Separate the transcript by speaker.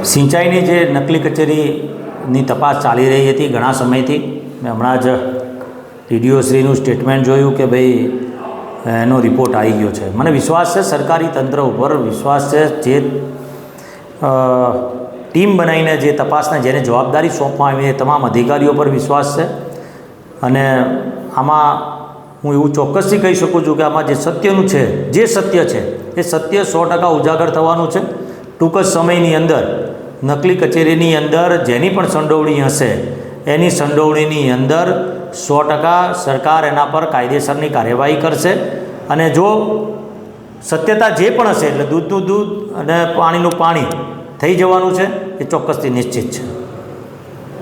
Speaker 1: સિંચાઈની જે નકલી કચેરીની તપાસ ચાલી રહી હતી ઘણા સમયથી, મેં હમણાં જ ડીડીઓશ્રીનું સ્ટેટમેન્ટ જોયું કે ભાઈ એનો રિપોર્ટ આવી ગયો છે. મને વિશ્વાસ છે, સરકારી તંત્ર ઉપર વિશ્વાસ છે. જે ટીમ બનાવીને જે તપાસને જેને જવાબદારી સોંપવામાં આવી એ તમામ અધિકારીઓ પર વિશ્વાસ છે. અને આમાં હું એવું ચોક્કસથી કહી શકું છું કે આમાં જે સત્યનું છે, જે સત્ય છે એ સત્ય 100% ઉજાગર થવાનું છે. ટૂંક જ સમયની અંદર નકલી કચેરીની અંદર જેની પણ સંડોવણી હશે એની સંડોવણીની અંદર 100% સરકાર એના પર કાયદેસરની કાર્યવાહી કરશે. અને જો સત્યતા જે પણ હશે એટલે દૂધનું દૂધ અને પાણીનું પાણી થઈ જવાનું છે, એ ચોક્કસથી નિશ્ચિત છે.